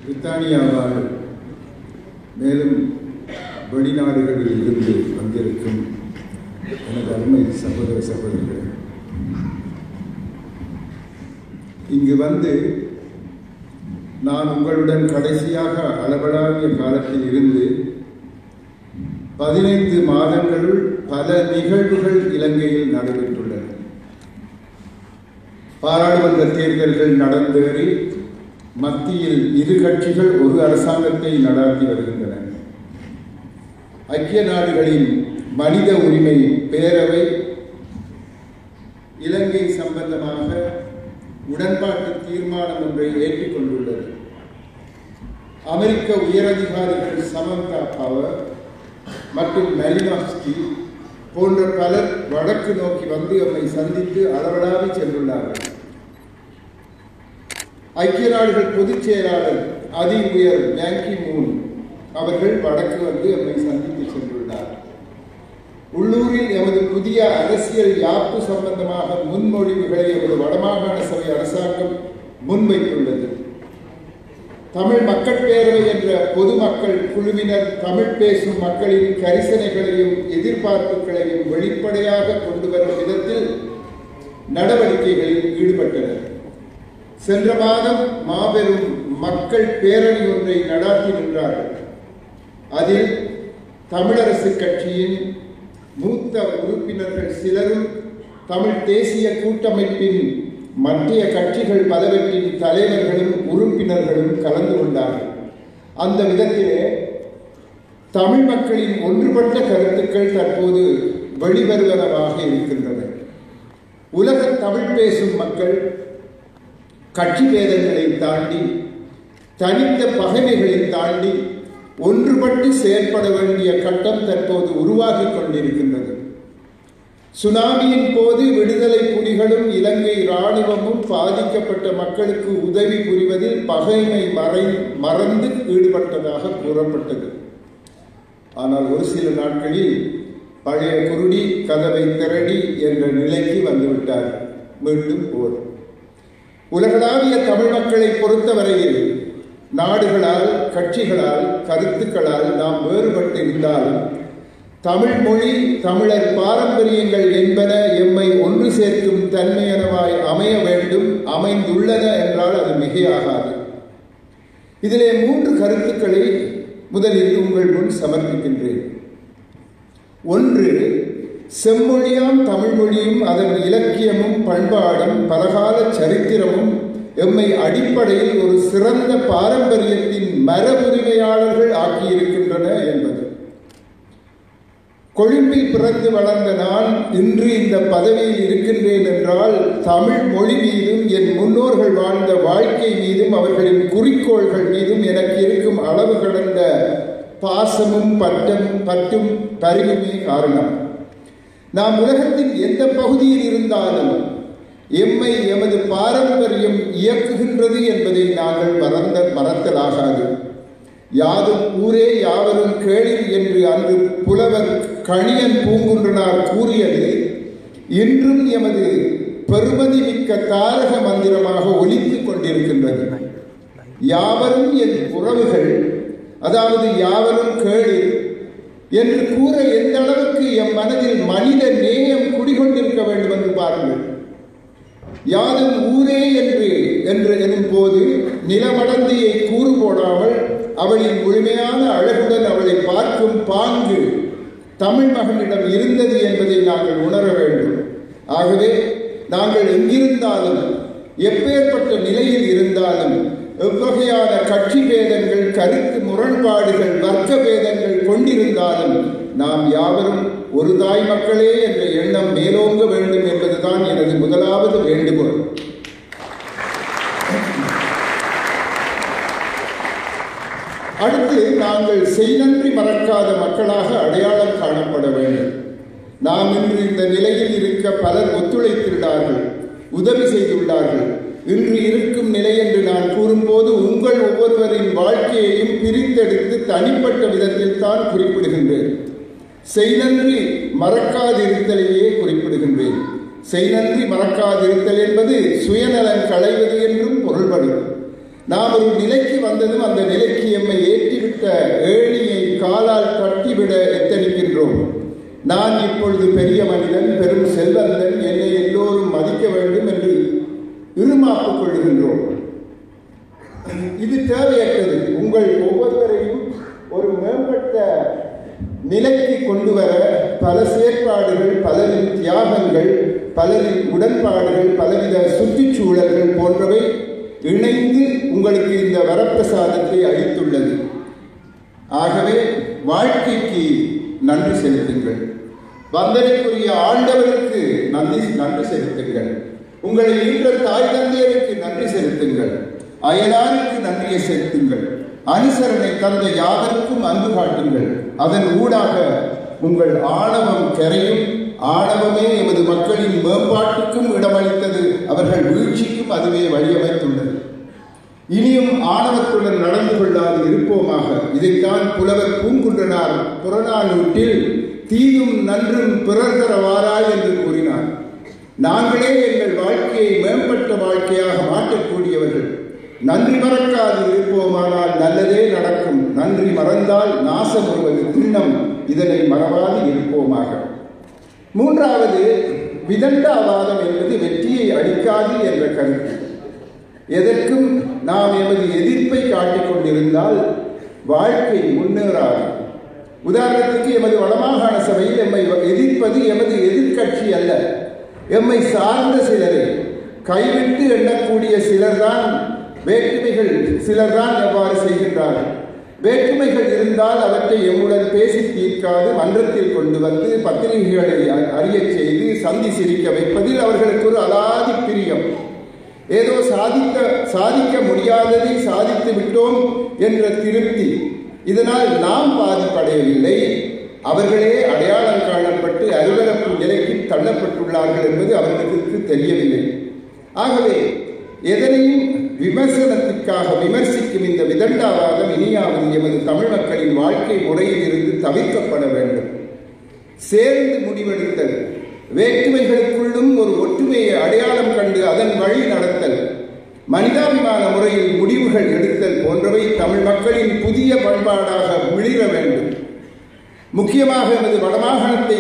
பிரித்தானியாவால் மேலும் வெளிநாடுகளில் இருந்து வந்திருக்கும் எனது அருமை சகோதர சகோதரிகளே, இங்கு வந்து நான் உங்களுடன் கடைசியாக அளவலாவிய காலத்தில் இருந்து 15 மாதங்களுள் பல நிகழ்வுகள் இலங்கையில் நடைபெற்றுள்ளன. பாராளுமன்ற தேர்தல்கள் நடந்தேறி மத்தியில் இரு கட்சிகள் ஒரு அரசாங்கத்தை நடாத்தி வருகின்றன. ஐக்கிய நாடுகளின் மனித உரிமை பேரவை இலங்கை சம்பந்தமாக உடன்பாட்டு தீர்மானம் ஒன்றை ஏற்றுக்கொண்டுள்ளது. அமெரிக்க உயரதிகாரிகள் சமந்தா பவர் மற்றும் மெலினோவ்ஸ்கி போன்ற பலர் வடக்கு நோக்கி வந்து நம்மை சந்தித்து அளவலாவி சென்றுள்ளார்கள். ஐக்கிய நாடுகள் பொதுச் செயலாளர் அதி உயர் பான் கி மூன் அவர்கள் வடக்கு வந்து நம்மை சந்தித்து சென்றுள்ளார். உள்ளூரில் எமது புதிய அரசியல் யாப்பு சம்பந்தமாக முன்மொழிவுகளை எமது வடமாகாண சபை அரசாங்கம் முன்வைத்துள்ளது. தமிழ் மக்கள் பேரவை என்ற பொதுமக்கள் குழுவினர் தமிழ் பேசும் மக்களின் கரிசனைகளையும் எதிர்பார்ப்புகளையும் வெளிப்படையாக கொண்டு வரும் விதத்தில் நடவடிக்கைகளில் ஈடுபட்டனர். சென்ற மாதம் மாபெரும் மக்கள் பேரணி ஒன்றை நடாத்தி நின்றார்கள். அதில் தமிழரசு கட்சியின் மூத்த உறுப்பினர்கள் சிலரும் தமிழ் தேசிய கூட்டமைப்பின் மத்திய கட்சிகள் பலவற்றின் தலைவர்களும் உறுப்பினர்களும் கலந்து கொண்டார்கள். அந்த விதத்திலே தமிழ் மக்களின் ஒன்றுபட்ட கருத்துக்கள் தற்போது வெளிவருவனவாக இருக்கின்றன. உலக தமிழ் பேசும் மக்கள் கட்சி பேதங்களை தாண்டி தனித்த பகைமைகளை தாண்டி ஒன்றுபட்டு செயல்பட வேண்டிய கட்டம் தற்போது உருவாகி கொண்டிருக்கின்றது. சுனாமியின் போது விடுதலை புலிகளும் இலங்கை இராணுவமும் பாதிக்கப்பட்ட மக்களுக்கு உதவி புரிவதில் பகைமை மறந்து ஈடுபட்டதாக கூறப்பட்டது. ஆனால் ஒரு சில நாட்களில் பழைய குருடி கதவை திரடி என்ற நிலைக்கு வந்துவிட்டார். மீண்டும் போர். உலகளாவிய தமிழ் மக்களை பொறுத்தவரையில் நாடுகளால், கட்சிகளால், கருத்துக்களால் நாம் வேறுபட்டு இருந்தாலும் தமிழ் மொழி, தமிழர் பாரம்பரியங்கள் என்பன எம்மை ஒன்று சேர்க்கும் தன்மையனவாய் அமைய வேண்டும், அமைந்துள்ளன என்றால் அது மிகையாகாது. இதிலே 3 கருத்துக்களை முதலில் உங்கள் முன் சமர்ப்பிக்கின்றேன். ஒன்று, செம்மொழியாம் தமிழ் மொழியும் அதன் இலக்கியமும் பண்பாடும் பலகால சரித்திரமும் எம்மை அடிப்படையில் ஒரு சிறந்த பாரம்பரியத்தின் மரபுரிமையாளர்கள் ஆக்கியிருக்கின்றன என்பது. கொழும்பில் பிறந்து வளர்ந்த நான் இன்று இந்த பதவியில் இருக்கின்றேன் என்றால் தமிழ் மொழி மீதும் என் முன்னோர்கள் வாழ்ந்த வாழ்க்கை மீதும் அவர்களின் குறிக்கோள்கள் மீதும் எனக்கு இருக்கும் அளவு கடந்த பாசமும் பற்றும் பரிவுமே காரணம். நாம் உலகத்தின் எந்த பகுதியில் இருந்தாலும் எம்மை எமது பாரம்பரியம் இயக்குகின்றது என்பதை நாங்கள் மறத்தலாகாது. யாதும் ஊரே யாவரும் கேளிர் என்று அன்று புலவர் கணியன் பூங்குன்றனார் கூறியது இன்றும் எமது பெருமதி மிக்க தாரக மந்திரமாக ஒலித்துக் கொண்டிருக்கின்றது. யாவரும் என் உறவுகள், அதாவது யாவரும் கேளிர் என்று கூற எந்த அளவுக்கு எம் மனதில் மனித நேயம் குடிகொண்டிருக்க வேண்டும் என்று பாருங்கள். யாதும் ஊரே என்று எனும் போது நிலமடந்தையை கூறு போடாமல் அவளின் முழுமையான அழகுடன் அவளை பார்க்கும் பாங்கு தமிழ் மகனிடம் இருந்தது என்பதை நாங்கள் உணர வேண்டும். ஆகவே நாங்கள் எங்கிருந்தாலும், எப்பேற்பட்ட நிலையில் இருந்தாலும், எவ்வகையான கட்சி பேதங்கள், கருத்து முரண்பாடுகள், வர்க்க பேதங்கள் கொண்டிருந்தாலும் நாம் யாவரும் ஒரு தாய் மக்களே என்ற எண்ணம் மேலோங்க வேண்டும் என்பதுதான் எனது முதலாவது வேண்டுகோள். அடுத்து, நாங்கள் செய்நன்றி மறக்காத மக்களாக அடையாளம் காணப்பட வேண்டும். நாம் இன்று இந்த நிலையில் இருக்க பலர் ஒத்துழைத்துள்ளார்கள், உதவி செய்துள்ளார்கள். இன்று இருக்கும் நிலை என்று நான் கூறும்போது உங்கள் ஒவ்வொருவரின் வாழ்க்கையையும் பிரித்தெடுத்து தனிப்பட்ட விதத்தில் தான் குறிப்பிடுகின்றேன். செய்நன்றி மறக்காதிருத்தலையே குறிப்பிடுகின்றேன். செய்நன்றி மறக்காதிருத்தல் என்பது சுயநலன் களைவது என்றும் பொருள்படும். நாம் ஒரு நிலைக்கு வந்த வந்ததும் அந்த நிலைக்கு எம்மை ஏற்றிவிட்ட ஏணியை காலால் கட்டிவிட எத்தனிக்கின்றோம். நான் இப்பொழுது பெரிய மனிதன், பெரும் செல்வந்தன், என்னை எல்லோரும் மதிக்க வேண்டும் என்று இருமாப்புக் கொள்கின்றோம். இது தேவையற்றது. உங்கள் ஒவ்வொருவரையும் ஒரு மேம்பட்ட நிலைக்கு கொண்டு வர பல செயற்பாடுகள், பலரின் தியாகங்கள், பலரின் உடன்பாடுகள், பலவித சுற்றுச்சூழல்கள் போன்றவை இணைந்து உங்களுக்கு இந்த வரப்பிரசாதத்தை அளித்துள்ளது. ஆகவே வாழ்க்கைக்கு நன்றி செலுத்துங்கள். வந்தனைக்குரிய ஆண்டவருக்கு நன்றி செலுத்துங்கள். உங்களை ஈன்ற தாய் தந்தையருக்கு நன்றி செலுத்துங்கள். அயலாருக்கு நன்றியை செலுத்துங்கள். அனுசரணை தந்த யாவருக்கும் அன்பு காட்டுங்கள். அதன் ஊடாக உங்கள் ஆணவம் கரையும். ஆணவமே எமது மக்களின் மேம்பாட்டுக்கும் இடமளித்தது, அவர்கள் வீழ்ச்சிக்கும் அதுவே வழியமைத்துள்ளது. இனியும் ஆணவத்துடன் நடந்து கொள்ளாது இருப்போமாக. இதைத்தான் புலவர் பூங்குன்றனார் புறநானூற்றில் தீதும் நன்றும் பிறர் தரவாராய் என்று கூறினார். நாங்களே எங்கள் வாழ்க்கையை மேம்பட்ட வாழ்க்கையாக மாற்றக்கூடியவர்கள். நன்றி மறக்காது இருப்போமானால் நல்லதே நடக்கும். நன்றி மறந்தால் நாசம் வருவது திண்ணம். இதனை மறவாது இருப்போமாக. மூன்றாவது, விதண்டாவாதம் என்பது வெற்றியை அளிக்காது என்ற கருத்து. எதற்கும் நாம் எமது எதிர்ப்பை காட்டிக் கொண்டிருந்தால் வாழ்க்கை முன்னேறாது. உதாரணத்துக்கு, எமது வடமாகாண சபையில் எம்மை எதிர்ப்பது எமது எதிர்கட்சி அல்ல, எம்மை சார்ந்த சிலரை. கைவிட்டு எண்ணக்கூடிய சிலர்தான் எவ்வாறு செய்கின்றார்கள். வேற்றுமைகள் இருந்தால் அவற்றை எம்முடன் பேசி தீர்க்காது மன்றத்தில் கொண்டு வந்து பத்திரிகைகளை அறிய செய்து சந்தி சிரிக்க வைப்பதில் அவர்களுக்கு ஒரு அலாதி பிரியம். ஏதோ சாதிக்க முடியாததை சாதித்து விட்டோம் என்ற திருப்தி. இதனால் நாம் பாதிப்படையவில்லை, அவர்களே அடையாளம் காணப்பட்டு அலுவலப்பு நிலைக்கு தள்ளப்பட்டுள்ளார்கள் என்பது அவர்களுக்கு தெரியவில்லை. ஆகவே எதனையும் விமர்சனத்திற்காக விமர்சிக்கும் இந்த விதண்டாவாதம் இனியாவது எமது தமிழ் மக்களின் வாழ்க்கை முறையில் இருந்து தவிர்க்கப்பட வேண்டும். சேர்ந்து முடிவெடுத்தல், வேற்றுமைகளுக்குள்ளும் ஒரு ஒற்றுமையை அடையாளம் கண்டு அதன் வழி நடத்தல், மனிதாபிமான முறையில் முடிவுகள் எடுத்தல் போன்றவை தமிழ் மக்களின் புதிய பண்பாடாக மிளிர வேண்டும். முக்கியமாக எமது வடமாகாணத்தை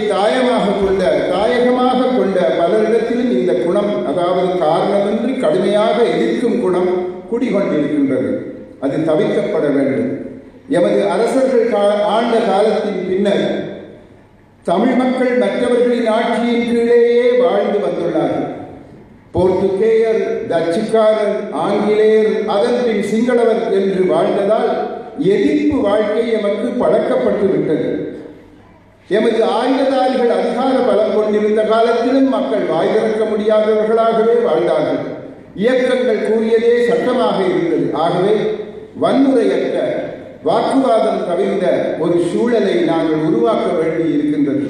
தாயகமாக கொண்ட பலரிடத்திலும் இந்த குணம், அதாவது காரணமின்றி கடுமையாக எதிர்க்கும் குணம் குடிகொண்டிருக்கின்றது. அது தவிர்க்கப்பட வேண்டும். எமது அரசர்கள் ஆண்ட காலத்தின் பின்னர் தமிழ் மக்கள் மற்றவர்களின் ஆட்சியின் கீழேயே வாழ்ந்து வந்துள்ளார்கள். போர்த்துகேயர், டச்சுக்காரர், ஆங்கிலேயர், அதன் பின் சிங்களவர் என்று வாழ்ந்ததால் எதிர்ப்பு வாழ்க்கை எமக்கு பழக்கப்பட்டு விட்டது. எமது ஆயுததாரிகள் அதிகார பலம் கொண்டிருந்த காலத்திலும் மக்கள் வாய் திறக்க முடியாதவர்களாகவே வாழ்ந்தார்கள். இயக்கங்கள் கூறியதே சட்டமாக இருந்தது. ஆகவே வன்முறையற்ற, வாக்குவாதம் தவிர்ந்த ஒரு சூழலை நாங்கள் உருவாக்க வேண்டி இருக்கின்றது.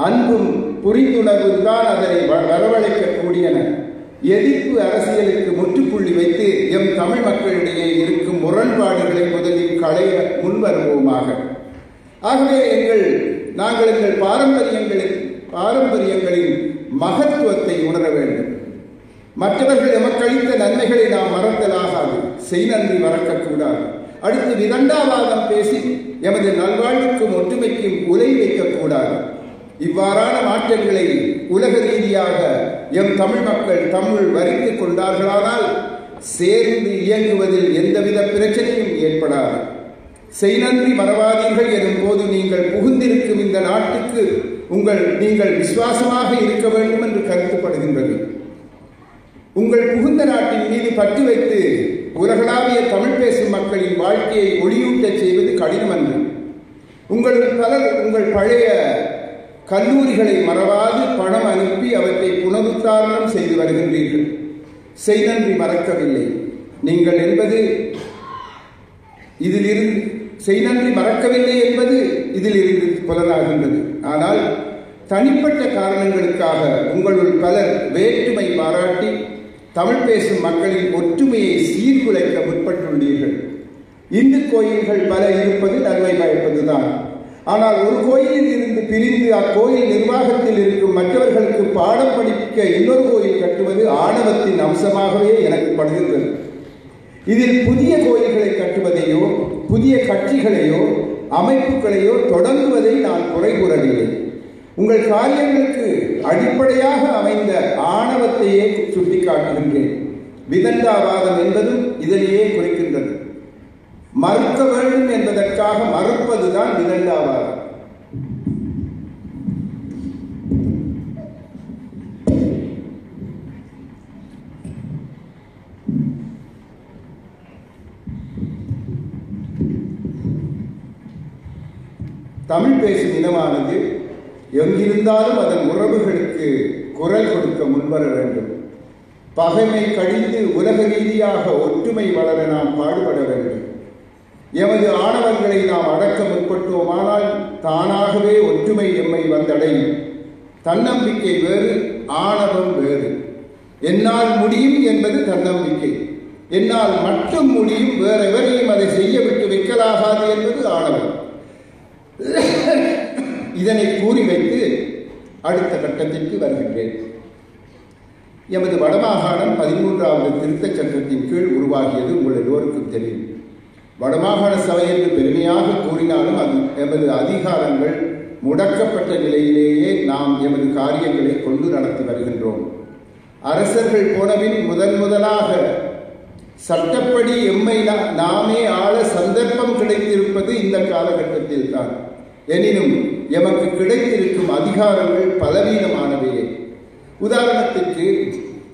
அன்பும் புரிந்துணர்வும் தான் அதனை வரவழைக்கக்கூடியன. எதிர்ப்பு அரசியலுக்கு முற்றுப்புள்ளி வைத்து எம் தமிழ் மக்களிடையே இருக்கும் முரண்பாடுகளை முதலில் களைய முன்வருவோமாக. ஆகவே நாங்கள் எங்கள் பாரம்பரியங்களின் மகத்துவத்தை உணர வேண்டும். மற்றவர்கள் எமக்களித்த நன்மைகளை நாம் மறந்தலாகாது. செய் நன்றி மறக்கக்கூடாது. அடுத்து, விதண்டாவாதம் பேசி எமது நல்வாழ்வுக்கும் ஒற்றுமைக்கும் உலை வைக்கக்கூடாது. இவ்வாறான மாற்றங்களை உலக ரீதியாக எம் தமிழ் மக்கள் தமிழ் வரித்துக் கொண்டார்களானால் சேர்ந்து இயங்குவதில் எந்தவித பிரச்சனையும் ஏற்படாது. செய் நன்றி மறவாதீர்கள் எனும் போது நீங்கள் புகுந்திருக்கும் இந்த நாட்டுக்கு நீங்கள் விசுவாசமாக இருக்க வேண்டும் என்று கருதப்படுகின்றது. உங்கள் புகுந்த நாட்டின் மீது பற்று வைத்து உலகளாவிய தமிழ் பேசும் மக்களின் வாழ்க்கையை ஒளியூட்டச் செய்வது கடினமன்று. உங்களில் பலர் உங்கள் பழைய கல்லூரிகளை மறவாது பணம் அனுப்பி அவற்றை புனருத்தாரணம் செய்து வருகின்றீர்கள். செய் நன்றி மறக்கவில்லை நீங்கள் என்பது இதிலிருந்து செய் நன்றி மறக்கவில்லை என்பது இதிலிருந்து புலனாகின்றது. ஆனால் தனிப்பட்ட காரணங்களுக்காக உங்களுள் பலர் வேற்றுமை பாராட்டி தமிழ் பேசும் மக்களின் ஒற்றுமையை சீர்குலைக்க முற்பட்டுள்ளீர்கள். இந்து கோயில்கள் பல இருப்பது நன்மை பயப்பதுதான். ஆனால் ஒரு கோயிலில் இருந்து பிரிந்து அக்கோயில் நிர்வாகத்தில் இருக்கும் மற்றவர்களுக்கு பாடம் படிக்க இன்னொரு கோயில் கட்டுவது ஆணவத்தின் அம்சமாகவே எனக்கு படுகின்றது. இதில் புதிய கோயில்களை கட்டுவதையோ புதிய கட்சிகளையோ அமைப்புகளையோ தொடங்குவதை நான் குறை கூறவில்லை. உங்கள் காரியங்களுக்கு அடிப்படையாக அமைந்த ஆணவத்தையே சுட்டிக்காட்டுகின்றேன். விதண்டாவாதம் என்பதும் இதனையே குறிக்கின்றது. மறுக்க வேண்டும் என்பதற்காக மறுப்பதுதான் விதண்டாவாதம். தமிழ் பேசும் இனமானது எங்கிருந்தாலும் அதன் உறவுகளுக்கு குரல் கொடுக்க முன்வர வேண்டும். பகைமை கழிந்து உலக ரீதியாக ஒற்றுமை வளர நாம் பாடுபட வேண்டும். எமது ஆணவங்களை நாம் அடக்க முற்பட்டோமானால் தானாகவே ஒற்றுமை எம்மை வந்தடையும். தன்னம்பிக்கை வேறு, ஆணவம் வேறு. என்னால் முடியும் என்பது தன்னம்பிக்கை. என்னால் மட்டும் முடியும், வேறெவரையும் அதை செய்ய விட்டு வைக்கலாகாது என்பது ஆணவம். இதனை கூறி வைத்து அடுத்த கட்டத்திற்கு வருகின்றேன். எமது வடமாகாணம் 13வது திருத்தச் சட்டத்தின் கீழ் உருவாகியது உங்கள் எல்லோருக்கும் தெரியும். வடமாகாண சபை என்று பெருமையாக கூறினாலும் அது எமது அதிகாரங்கள் முடக்கப்பட்ட நிலையிலேயே நாம் எமது காரியங்களை கொண்டு நடத்தி வருகின்றோம். அரசர்கள் போனபின் முதலாக சட்டப்படி எம்மை நாமே ஆள சந்தர்ப்பம் கிடைத்திருப்பது இந்த காலகட்டத்தில் தான். எனினும் எமக்கு கிடைத்திருக்கும் அதிகாரங்கள் பலவீனமானவையே. உதாரணத்திற்கு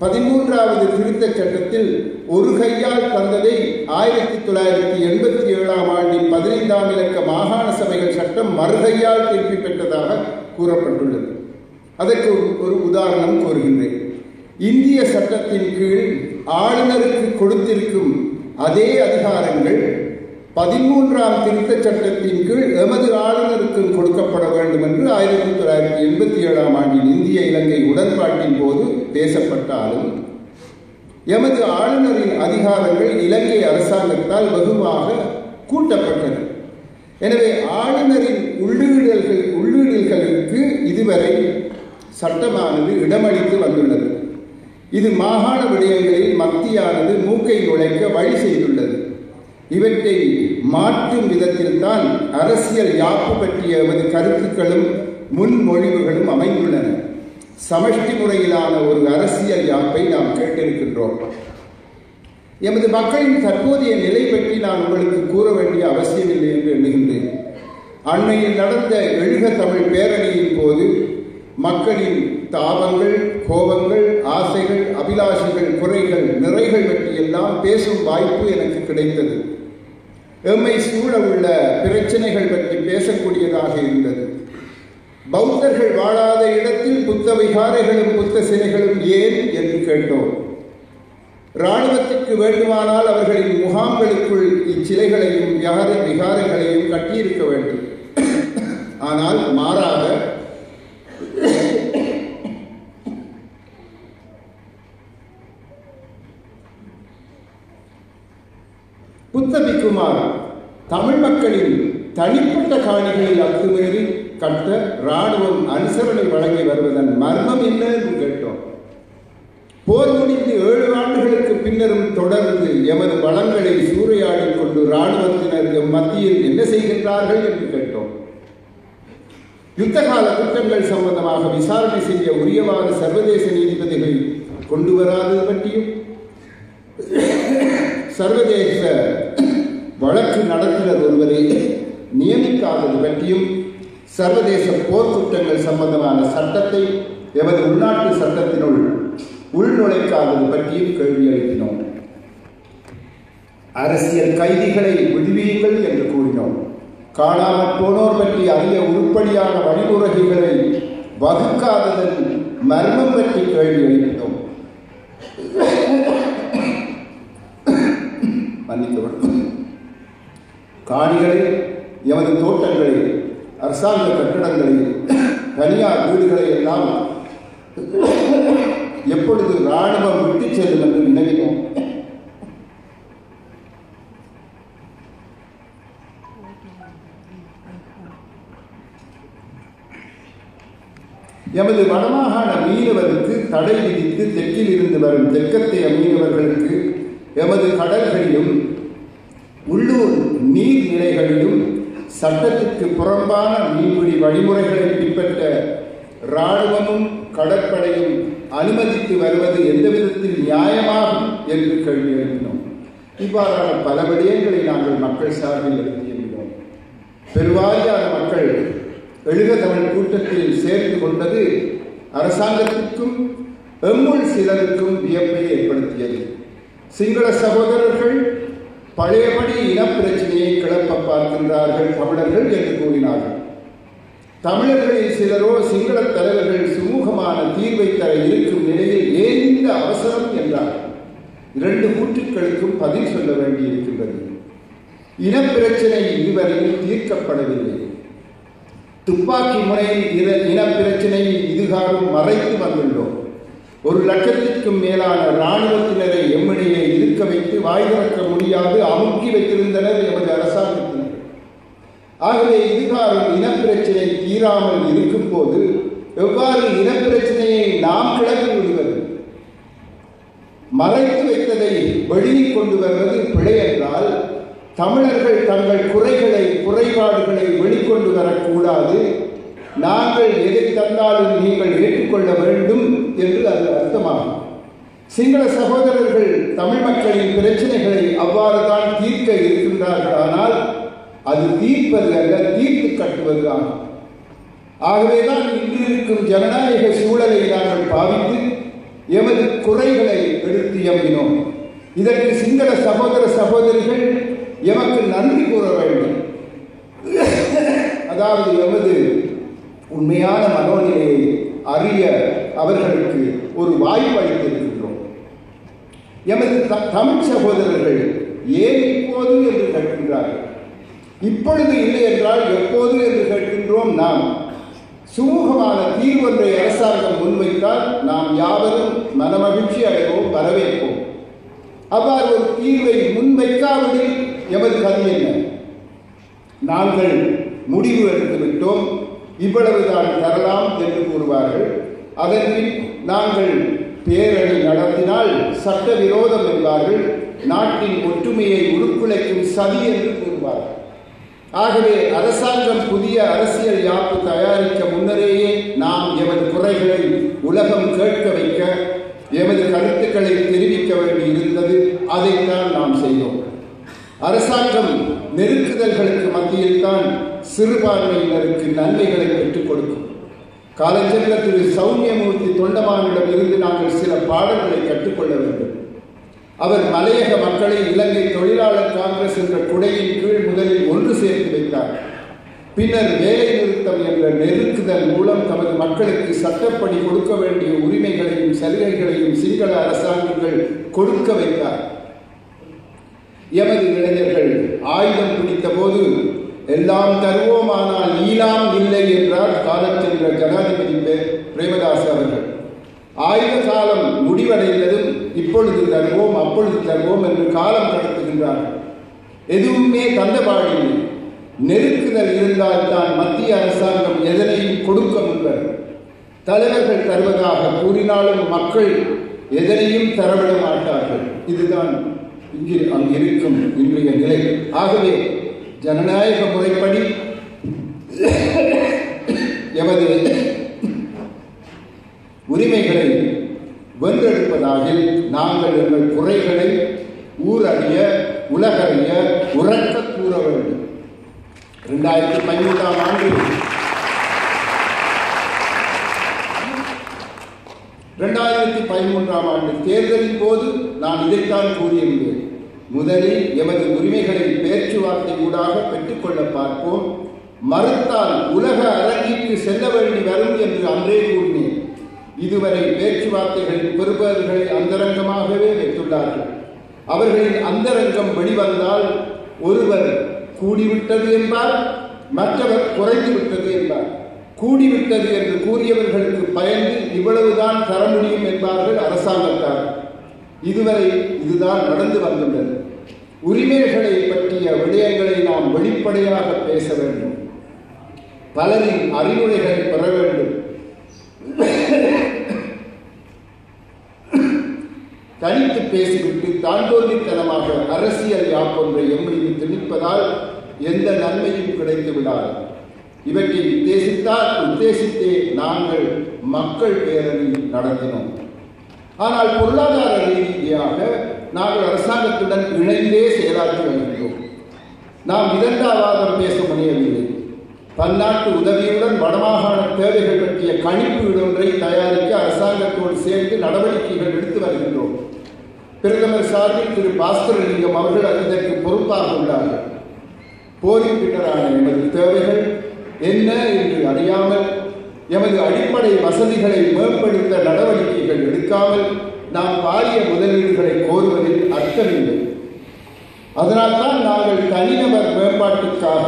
13வது திருத்தச் சட்டத்தில் ஒரு கையால் தந்ததை 1987ஆம் ஆண்டின் 15ஆம் இலக்க மாகாண சபைகள் சட்டம் மறுகையால் திருப்பி பெற்றதாக கூறப்பட்டுள்ளது. அதற்கு ஒரு உதாரணம் கூறுகின்றேன். இந்திய சட்டத்தின் கீழ் ஆளுநருக்கு கொடுத்திருக்கும் அதே அதிகாரங்கள் 13ஆம் திருத்தச் சட்டத்தின் கீழ் எமது ஆளுநருக்கும் கொடுக்கப்பட வேண்டும் என்று 1987ஆம் ஆண்டின் இந்திய இலங்கை உடன்பாட்டின் போது பேசப்பட்டாலும் எமது ஆளுநரின் அதிகாரங்கள் இலங்கை அரசாங்கத்தால் வெகுவாக கூட்டப்பட்டன. எனவே ஆளுநரின் உள்ளீடுகளுக்கு இதுவரை சட்டமானது இடமளித்து வந்துள்ளது. இது மாகாண விடயங்களில் மத்தியானது மூக்கை நுழைக்க வழி செய்துள்ளது. இவற்றை மாற்றும் விதத்தில் தான் அரசியல் யாப்பு பற்றிய எமது கருத்துக்களும் முன்மொழிவுகளும் அமைந்துள்ளன. சமஷ்டி முறையிலான ஒரு அரசியல் யாப்பை நாம் கேட்டிருக்கின்றோம். எமது மக்களின் தற்போதைய நிலை பற்றி நான் உங்களுக்கு கூற வேண்டிய அவசியமில்லை என்று எண்ணுகின்றேன். அண்மையில் நடந்த எழுக தமிழ் பேரணியின் போது மக்களின் தாபங்கள், கோபங்கள், ஆசைகள், அபிலாஷைகள், குறைகள், நிறைகள் பற்றியெல்லாம் பேசும் வாய்ப்பு எனக்கு கிடைத்தது. எம்மை சூழ உள்ள பிரச்சனைகள் பற்றி பேசக்கூடியதாக இருந்தது. பௌத்தர்கள் வாழாத இடத்தில் புத்த விகாரைகளும் புத்த சிலைகளும் ஏன் என்று கேட்டோம். இராணுவத்திற்கு வேண்டுமானால் அவர்களின் முகாம்களுக்குள் இச்சிலைகளையும் விகாரைகளையும் கட்டியிருக்க வேண்டும். ஆனால் மாறாக புத்த பிக்குமார் தமிழ் மக்களின் தனிப்பட்ட காணிகளில் அத்துமீறி கட்ட இராணுவம் அனுசரணை வழங்கி வருவதன் மர்மம் என்ன என்று கேட்டோம். போர் முடிந்து 7 ஆண்டுகளுக்கு பின்னரும் தொடர்ந்து எமது வளங்களை சூறையாடிக் கொண்டு இராணுவத்தினர் மத்தியில் என்ன செய்கின்றார்கள் என்று கேட்டோம். யுத்தகால குற்றங்கள் சம்பந்தமாக விசாரணை செய்ய உரியவாறு சர்வதேச நீதிபதிகளை கொண்டு வராதது பற்றியும், சர்வதேச வழக்கு நடத்துனர் ஒருவரை நியமிக்காதது பற்றியும், சர்வதேச போர்க்குற்றங்கள் சம்பந்தமான சட்டத்தை எமது உள்நாட்டு சட்டத்தினுள் உள்நுழைக்காதது பற்றியும் கேள்வி எழுப்பினோம். அரசியல் கைதிகளை விடுவியுங்கள் என்று கூறினோம். காணாமற் போனோர் பற்றி அறிய உருப்படியான வழிமுறைகளை வகுக்காததன் மர்மம் பற்றி கேள்வி எழுப்பினோம். காணிகளை, எமது தோட்டங்களை, அரசாங்க கட்டடங்களை, தனியார் வீடுகளை எல்லாம் எப்பொழுது இராணுவம் விட்டு செல்லும் என்று வினவினோம். எமது வடமாகாண மீனவருக்கு தடை விதித்து தெற்கில் இருந்து வரும் தெற்கத்தைய மீனவர்களுக்கு எமது கடல்களிலும் உள்ளூர் நீர்நிலைகளிலும் சட்டத்திற்கு புறம்பான மீன்பிடி வழிமுறைகளை பின்பற்ற இராணுவமும் கடற்படையும் அனுமதித்து வருவது எந்த விதத்தில் நியாயமாகும் என்று கேள்வி எழுப்பினோம். இவ்வாறான பல விடயங்களை நாங்கள் மக்கள் சார்பில் எழுதியிருந்தோம். பெருவாரியான மக்கள் எழுக தமிழ் கூட்டத்தில் சேர்ந்து கொண்டது அரசாங்கத்திற்கும் எம்முள் சிலருக்கும் வியப்பை ஏற்படுத்தியது. சிங்கள சகோதரர்கள் பழையபடி இனப்பிரச்சனையை கிளப்ப பார்க்கின்றார்கள் தமிழர்கள் என்று கூறினார்கள். தமிழர்களில் சிலரோ சிங்கள தலைவர்கள் சுமூகமான தீர்வை தர இருக்கும் நிலையில் ஏன் இந்த அவசரம் என்றார். இரண்டு கூற்றுக்களுக்கும் பதில் சொல்ல வேண்டியிருக்கின்றது. இனப்பிரச்சனை இதுவரையில் தீர்க்கப்படவில்லை. துப்பாக்கி முனையில் இனப்பிரச்சனையை இதுகாரும் மறைத்து வந்துள்ளோம். 1,00,000க்கும் மேலான இராணுவத்தினரை எம்மிடையே இருக்க வைத்து வாய் திறக்க முடியாது அமுக்கி வைத்திருந்தனர் எமது அரசாங்கத்தினர். ஆகவே இதுகாரும் இனப்பிரச்சனை தீராமல் இருக்கும் போது எவ்வாறு இனப்பிரச்சனையை நாம் கிளப்பி விடுவது? மறைத்து வைத்ததை வெளியில் கொண்டு வருவது பிழை என்றால் தமிழர்கள் தங்கள் குறைபாடுகளை வெளிக்கொண்டு வரக்கூடாது. நாங்கள் எதை தந்தாலும் நீங்கள் ஏற்றுக்கொள்ள வேண்டும் என்று அது அர்த்தமாகும். சிங்கள சகோதரர்கள் தமிழ் மக்களின் பிரச்சனைகளை அவ்வாறு தான் தீர்க்க இருக்கின்றார்கள். ஆனால் அது தீர்ப்பது அல்ல, தீர்த்து கட்டுவது ஆகும். ஆகவேதான் இன்று இருக்கும் ஜனநாயக சூழலை நாங்கள் பாவித்து எமது குறைகளை எடுத்து எம்பினோம். இதற்கு சிங்கள சகோதர சகோதரிகள் எமக்கு நன்றி கூற வேண்டும். அதாவது எமது உண்மையான மனோநிலையை அறிய அவர்களுக்கு ஒரு வாய்ப்பு அளித்திருக்கின்றோம். எமது தமிழ் சகோதரர்கள் ஏன் இப்போது என்று கேட்கின்றார்கள். இப்பொழுது இல்லை என்றால் எப்போது என்று கேட்கின்றோம். நாம் சுமூகமான தீர்வொன்றை அரசாங்கம் முன்வைத்தால் நாம் யாவரும் மனமகிழ்ச்சி அடைவோம், வரவேற்போம். அவ்வாறு ஒரு தீர்வை முன்வைக்காவிடில் எமது கதி என்ன? நாங்கள் முடிவு எடுத்துவிட்டோம், இவ்வளவுதான் தரலாம் என்று கூறுவார்கள். அதன்பின் நாங்கள் பேரணி நடத்தினால் சட்டவிரோதம் என்பார்கள். நாட்டின் ஒற்றுமையை உருக்குலைக்கும் சதி என்று கூறுவார்கள். ஆகவே அரசாங்கம் புதிய அரசியல் யாப்பு தயாரிக்க முன்னரேயே நாம் எமது குறைகளை உலகம் கேட்க வைக்க, எமது கருத்துக்களை தெரிவிக்க வேண்டி இருந்தது. அதைத்தான் நாம் செய்தோம். அரசாங்கம் நெருக்குதல்களுக்கு மத்தியில் தான் சிறுபான்மையினருக்கு நன்மைகளை பெற்றுக் கொடுக்கும். காலஞ்சென்ற திரு சௌமியமூர்த்தி தொண்டமானிடம் இருந்து நாங்கள் சில பாடங்களை கற்றுக்கொள்ள வேண்டும். அவர் மலையக மக்களை இலங்கை தொழிலாளர் காங்கிரஸ் என்ற குடையின் கீழ் முதலில் ஒன்று சேர்த்து வைத்தார். பின்னர் வேலை நிறுத்தம் என்ற நெருக்குதல் மூலம் தமது மக்களுக்கு சட்டப்படி கொடுக்க வேண்டிய உரிமைகளையும் சலுகைகளையும் சிங்கள அரசாங்கங்கள் கொடுக்க வைத்தார். எமது இளைஞர்கள் ஆயுதம் பிடித்த போது எல்லாம் தருவோம் ஆனால் ஈலாம் இல்லை என்றார் காலச்சென்ற ஜனாதிபதி பிரேமதாஸ் அவர்கள். ஆயுத காலம் முடிவடைந்ததும் இப்பொழுது தருவோம் அப்பொழுது தருவோம் என்று காலம் கடத்துகின்றார்கள். எதுவுமே தந்தபாடில்லை. நெருக்குதல் இருந்தால் தான் மத்திய அரசாங்கம் எதனையும் கொடுக்க முன்வர். தலைவர்கள் தருவதாக கூறினாலும் மக்கள் எதனையும் தரவிட மாட்டார்கள். இதுதான் அங்கிருக்கும் இன்றைய நிலை. ஆகவே ஜனநாயக முறைப்படி எமது உரிமைகளை வென்றெடுப்பதாக நாங்கள் எங்கள் குறைகளை ஊரறிய உலகறிய உறக்க கூற வேண்டும். 2013ஆம் ஆண்டு தேர்தலின் போது நான் இதைத்தான் கூறியிருந்தேன். முதலில் எமது உரிமைகளை பேச்சுவார்த்தை ஊடாக பெற்றுக்கொள்ள பார்ப்போம், மறுத்தால் உலக அரங்கிற்கு செல்ல வேண்டி வரும் என்று அன்றே கூறினேன். இதுவரை பேச்சுவார்த்தைகளின் பெறுபவர்களை அந்தரங்கமாகவே வைத்துள்ளார்கள். அவர்களின் அந்தரங்கம் வெளிவந்தால் ஒருவர் கூடிவிட்டது என்பார், மற்றவர் குறைந்துவிட்டது என்பார். கூடிவிட்டது என்று கூறியவர்களுக்கு பயந்து இவ்வளவுதான் தர முடியும் என்பார்கள் அரசாங்கத்தார். இதுவரை இதுதான் நடந்து வந்துள்ளது. உரிமைகளை பற்றிய விடயங்களை நாம் வெளிப்படையாக பேச வேண்டும். பலரின் அறிவுரைகளை பெற வேண்டும். தனித்து பேசிவிட்டு தாண்டோல்வித்தனமாக அரசியல் யாப்பொன்றை எம்மீது திணிப்பதால் எந்த நன்மையும் கிடைத்து விடாது. இவற்றை உத்தேசித்தே நாங்கள் மக்கள் பேரணி நடத்தினோம். ஆனால் பொருளாதார ரீதியாக நாங்கள் அரசாங்கத்துடன் இணைந்தே செயலாற்றி வருகிறோம். நாம் இரண்டாவாதம் பேச முனையவில்லை. பன்னாட்டு உதவியுடன் வடமாகாண தேவைகள் பற்றிய கணிப்பு ஒன்றை தயாரிக்க அரசாங்கத்தோடு சேர்ந்து நடவடிக்கைகள் எடுத்து வருகின்றோம். பிரதமர் சார்பில் திரு பாஸ்கரலிங்கம் அவர்கள் இதற்கு பொறுப்பாக உள்ளார்கள். போரின் பின்னரான எமது தேவைகள் என்ன என்று அறியாமல் எமது அடிப்படை வசதிகளை மேம்படுத்த நடவடிக்கைகள் எடுக்காமல் நாம் பாரிய முதலீடுகளை கோருவதில் அர்த்தமில்லை. அதனால்தான் நாங்கள் தனிநபர் மேம்பாட்டுக்காக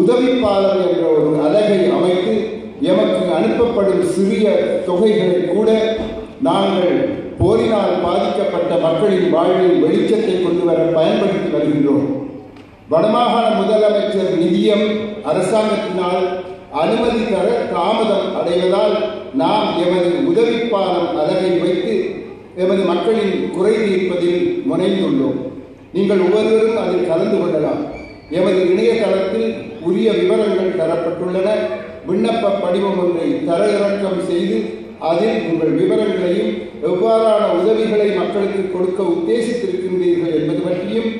உதவிப்பாளர் என்ற ஒரு அலகை அமைத்து எமக்கு அனுப்பப்படும் சிறிய தொகைகளை கூட நாங்கள் போரினால் பாதிக்கப்பட்ட மக்களின் வாழ்வில் வெளிச்சத்தை கொண்டு வர பயன்படுத்தி வருகின்றோம். வடமாகாண முதலமைச்சர் நிதியம் அரசாங்கத்தினால் அனுமதி தர தாமதம் அடைவதால் நாம் எமது உதவிப்பாளர் அலகை வைத்து எமது மக்களின் குறை தீர்ப்பதில் முனைந்துள்ளோம். நீங்கள் ஒவ்வொருவரும் அதில் கலந்து கொள்ளலாம். எமது இணையதளத்தில் உரிய விவரங்கள் தரப்பட்டுள்ளன. விண்ணப்ப படிவம் ஒன்றை தரையிறக்கம் செய்து அதில் உங்கள் விவரங்களையும் எவ்வாறான உதவிகளை மக்களுக்கு கொடுக்க உத்தேசித்திருக்கின்றீர்கள் என்பது பற்றியும்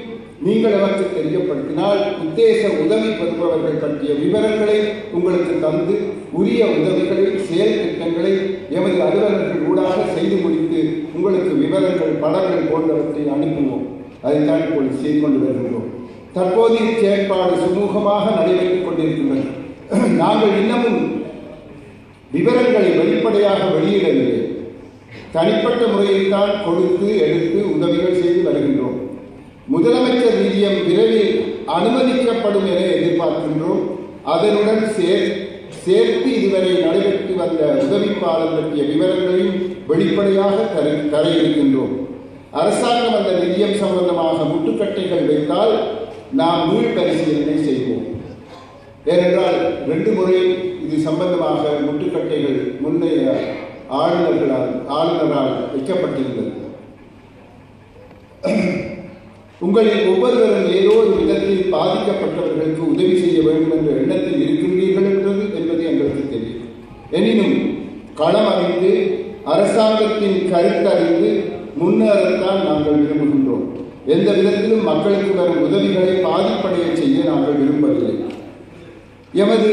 நீங்கள் அவருக்கு தெரியப்படுத்தினால் உத்தேச உதவி பெறுபவர்கள் பற்றிய விவரங்களை உங்களுக்கு தந்து உரிய உதவிகளில் செயல் திட்டங்களை எமது அலுவலர்கள் ஊடாக செய்து முடித்து உங்களுக்கு விவரங்கள் படங்கள் போன்றவற்றை அனுப்புவோம். அதைத்தான் இப்பொழுது செய்து கொண்டு வருகின்றோம். தற்போதைய செயற்பாடு சுமூகமாக நடைபெற்றுக் கொண்டிருக்கின்றது. நாங்கள் இன்னமும் விவரங்களை வெளிப்படையாக வெளியிடவில்லை. தனிப்பட்ட முறையில் தான் கொடுத்து எடுத்து உதவிகள் செய்து வருகின்றோம். முதலமைச்சர் நிதியம் விரைவில் அனுமதிக்கப்படும் என எதிர்பார்க்கின்றோம். அதனுடன் சேர்த்து இதுவரை நடைபெற்று வந்த உதவிப்பாளர் பற்றிய விவரங்களையும் வெளிப்படையாக தர இருக்கின்றோம். அரசாங்கம் அந்த நிதியம் சம்பந்தமாக முட்டுக்கட்டைகள் வைத்தால் நாம் மீள் பரிசீலனை செய்வோம். ஏனென்றால் 2 முறை இது சம்பந்தமாக முட்டுக்கட்டைகள் முன்னைய ஆளுநரால் வைக்கப்பட்டிருந்தது. உங்களில் ஒவ்வொருவரும் ஏதோ ஒரு விதத்தில் பாதிக்கப்பட்டவர்களுக்கு உதவி செய்ய வேண்டும் என்ற எண்ணத்தில் இருக்கின்றீர்கள் என்பது எங்களுக்கு தெரியும். எனினும் களம் அறிந்து அரசாங்கத்தின் கருத்தறிந்து முன்னேறத்தான் நாங்கள் விரும்புகின்றோம். எந்த விதத்திலும் மக்களுக்கு வரும் உதவிகளை பாதிப்படைய செய்ய நாங்கள் விரும்பவில்லை. எமது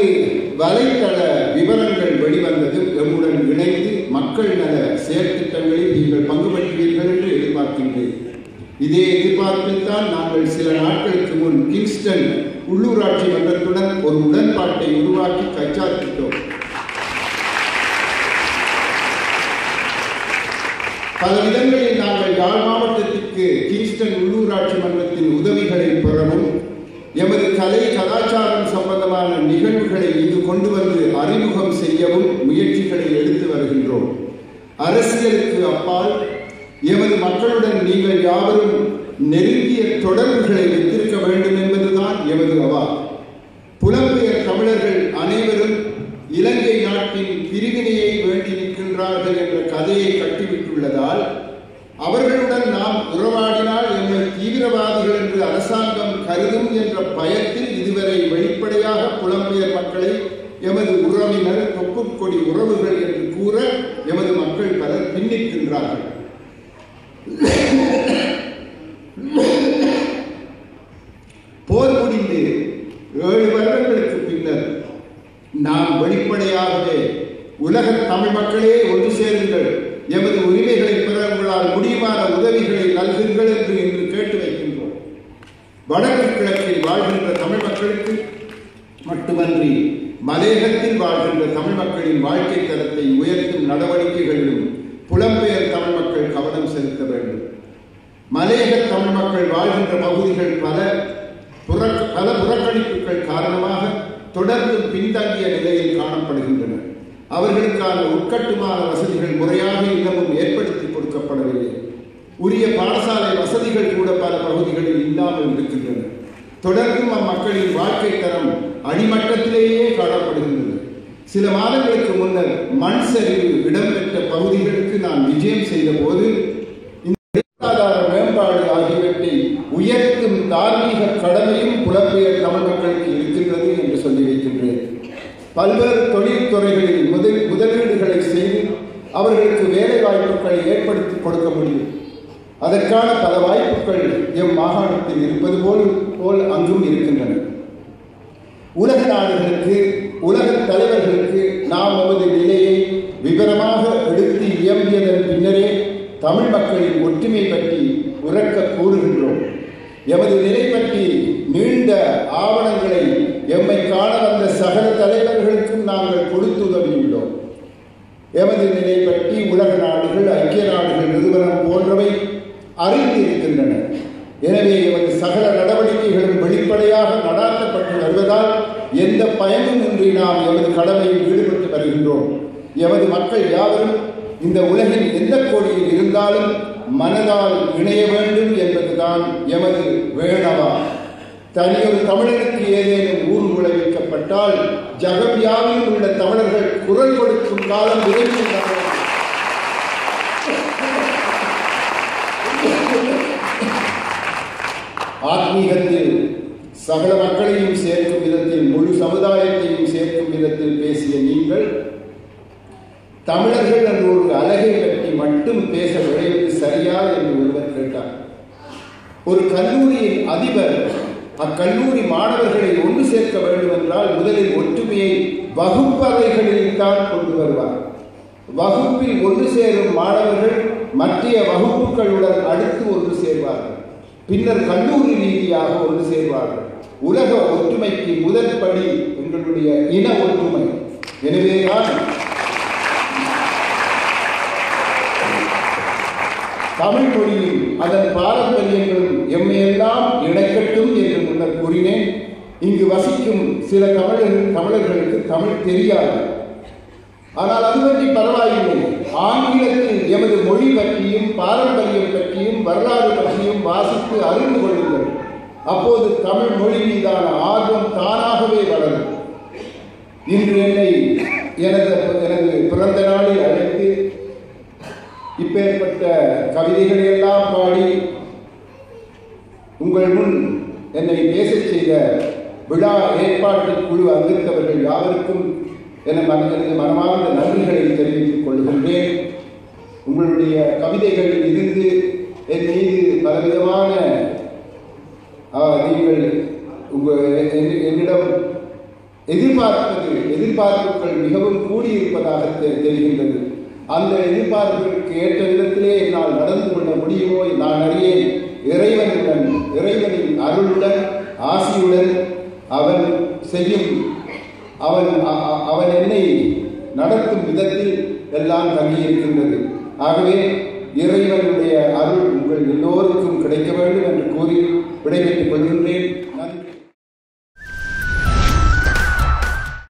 வலைத்தள விவரங்கள் வெளிவந்ததும் எம்முடன் இணைந்து மக்கள் நல செயற்திட்டங்களில் நீங்கள் பங்கு பெற்றீர்கள் என்று எதிர்பார்க்கின்றேன். இதே எதிர்பார்ப்பில் தான் நாங்கள் சில நாட்களுக்கு முன் கிங்ஸ்டன் உள்ளூராட்சி மன்றத்துடன் ஒரு உடன்பாட்டை உருவாக்கி கைச்சாத்திட்டோம். பல விதங்களில் நாங்கள் யாழ் மாவட்டத்திற்கு கிங்ஸ்டன் உள்ளூராட்சி மன்றத்தின் உதவிகளை பெறவும் எமது கலை கலாச்சாரம் சம்பந்தமான நிகழ்வுகளை இங்கு கொண்டு வந்து அறிமுகம் செய்யவும் முயற்சிகளை எடுத்து வருகின்றோம். அரசியலுக்கு அப்பால் எமது மக்களுடன் நீங்கள் யாவரும் நெருங்கிய தொடர்புகளை வைத்திருக்க வேண்டும் என்பதுதான் எமது அவா. புலம்பெயர் தமிழர்கள் அனைவரும் இலங்கை நாட்டின் பிரிவினையை வேண்டி நிற்கின்றார்கள் என்ற கதையை கட்டிவிட்டுள்ளதால் அவர்களுடன் நாம் உறவாடினால் எம்மை தீவிரவாதிகள் என்று அரசாங்கம் கருதும் என்ற பயத்தில் இதுவரை வெளிப்படையாக புலம்பெயர் மக்களை எமது உறவினர் தொப்புக்கொடி உறவுகள் என்று கூற எமது மக்கள் பலர் பின்னிற்கின்றார்கள். போர் முடிந்து 7 வருடங்களுக்கு பின்னர் நாம் வெளிப்படையாகவே உலக தமிழ் மக்களே ஒன்று சேருங்கள், எமது உரிமைகளை பெற உங்களால் முடிவான உதவிகளை நல்குங்கள் என்று இன்று கேட்டு வைக்கின்றோம். வடக்கு கிழக்கில் வாழ்கின்ற தமிழ் மக்களுக்கு மட்டுமன்றி மலையகத்தில் வாழ்கின்ற தமிழ் மக்களின் வாழ்க்கை தரத்தை உயர்த்தும் நடவடிக்கைகளிலும் புலம்பெயர் தமிழ் மக்கள் கவனம் செலுத்த வேண்டும். மலையக தமிழ் மக்கள் வாழ்கின்ற பகுதிகள் பல புறக்கணிப்புகள் காரணமாக தொடர்ந்து பின்தங்கிய நிலையில் காணப்படுகின்றன. அவர்களுக்கான உட்கட்டுமான வசதிகள் முறையாக இன்னமும் ஏற்படுத்தி கொடுக்கப்படவில்லை. உரிய பாடசாலை வசதிகள் கூட பல பகுதிகளில் இல்லாமல் இருக்கின்றன. தொடர்ந்தும் அம்மக்களின் வாழ்க்கை தரம் அடிமட்டத்திலேயே காணப்படுகின்றது. சில மாதங்களுக்கு முன்னர் மண் சரிவு இடம்பெற்ற பகுதிகளுக்கு நான் விஜயம் செய்த போது இந்த பொருளாதார உயர்த்தும் தார்மீக கடமையும் புலம்பெயர் தமிழ் மக்களுக்கு இருக்கின்றது என்று சொல்லி வைக்கின்றேன். பல்வேறு தொழில்துறைகளில் முதலீடுகளை செய்து அவர்களுக்கு வேலை வாய்ப்புகளை ஏற்படுத்தி கொடுக்க முடியும். அதற்கான பல வாய்ப்புகள் எம் மாகாணத்தில் இருப்பது போல் அங்கும் இருக்கின்றன. உலக நாடுகளுக்கு, உலக தலைவர்களுக்கு நாம் நமது நிலையை விவரமாக எடுத்து இயம்பியதன் பின்னரே தமிழ் மக்களின் ஒற்றுமை பற்றி உரக்க கூறுகின்றோம். எமது நிலை பற்றி நீண்ட ஆவணங்களை எம்மை காண வந்த சகல தலைவர்களுக்கும் நாங்கள் கொடுத்து உதவியுள்ளோம். எமது நிலை பற்றி உலக நாடுகள், ஐக்கிய நாடுகள் நிறுவனம் போன்றவை அறிந்திருக்கின்றன. எனவே எமது சகல நடவடிக்கைகளும் வெளிப்படையாக நடாத்தப்பட்டு வருவதால் எந்த பயனும் இன்றி நாம் எமது கடமையில் ஈடுபட்டு வருகின்றோம். எமது மக்கள் யாவரும் இந்த உலகின் எந்த கோடியில் இருந்தாலும் மனதால் இணைய வேண்டும் என்பதுதான் எமது வேணவா. தனியொரு தமிழருக்கு ஏதேனும் ஊர் விளைவிக்கப்பட்டால் ஜகவியாவில் உள்ள தமிழர்கள் குரல் கொடுக்கும் காலம் விரைவில். ஆத்மீகத்தில் சகல மக்களையும் சேர்க்கும் விதத்தில், முழு சமுதாயத்தையும் சேர்க்கும் விதத்தில் பேசிய நீங்கள் தமிழர்கள் என்ற ஒரு அழகை பற்றி மட்டும் பேச விளைவது சரியா என்று ஒருவர் கேட்டார். ஒரு கல்லூரியின் அதிபர் அக்கல்லூரி மாணவர்களை ஒன்று சேர்க்க வேண்டும் என்றால் முதலில் ஒற்றுமையை வகுப்பறைகளில் தான் கொண்டு வருவார். வகுப்பில் ஒன்று சேரும் மாணவர்கள் மற்ற வகுப்புகளுடன் அடுத்து ஒன்று சேர்வார்கள். பின்னர் கல்லூரி ரீதியாக ஒன்று சேர்வார்கள். உலக ஒற்றுமைக்கு முதல் படி எங்களுடைய இன ஒற்றுமை. எனவேதான் தமிழ் மொழியும் அதன் பாரம்பரியங்களும் எம்மையெல்லாம் இணைக்கட்டும் என்று முன்னர் கூறினேன். இங்கு வசிக்கும் சில தமிழர்களுக்கு தமிழ் தெரியாது. ஆனால் அது பற்றி பரவாயில்லை. ஆங்கிலத்தில் எமது மொழி பற்றியும் பாரம்பரியம் பற்றியும் வரலாறு பற்றியும் வாசித்து அறிந்து கொள்ளுங்கள். அப்போது தமிழ் மொழி மீதான ஆர்வம் தானாகவே வளரும். இன்று என்னை எனது பிறந்த நாளில் அழைத்து இப்பேற்பட்ட கவிதைகளை எல்லாம் பாடி உங்கள் முன் என்னை பேசச் செய்த விழா ஏற்பாட்டு குழு அங்கத்தவர்கள் யாவருக்கும் எனது மனமார்ந்த நன்றிகளை தெரிவித்துக் கொள்கின்றேன். உங்களுடைய கவிதைகளில் இருந்து என் மீது பலவிதமான நீங்கள் என்னிடம் எதிர்பார்ப்புகள் மிகவும் கூடியிருப்பதாக தெரிகின்றது. அந்த எதிர்பார்ப்புகளுக்கு ஏற்ற விதத்திலே என்னால் நடந்து கொள்ள முடியுமோ நான் அறியேன். இறைவனின் அருளுடன் ஆசியுடன் அவன் என்னை நடத்தும் விதத்தில் எல்லாம் தங்கியிருக்கின்றது. ஆகவே இறைவனுடைய அருள் உங்கள் எல்லோருக்கும் கிடைக்க வேண்டும் என்று கூறி விடைபெற்றுக் கொள்கின்றேன்.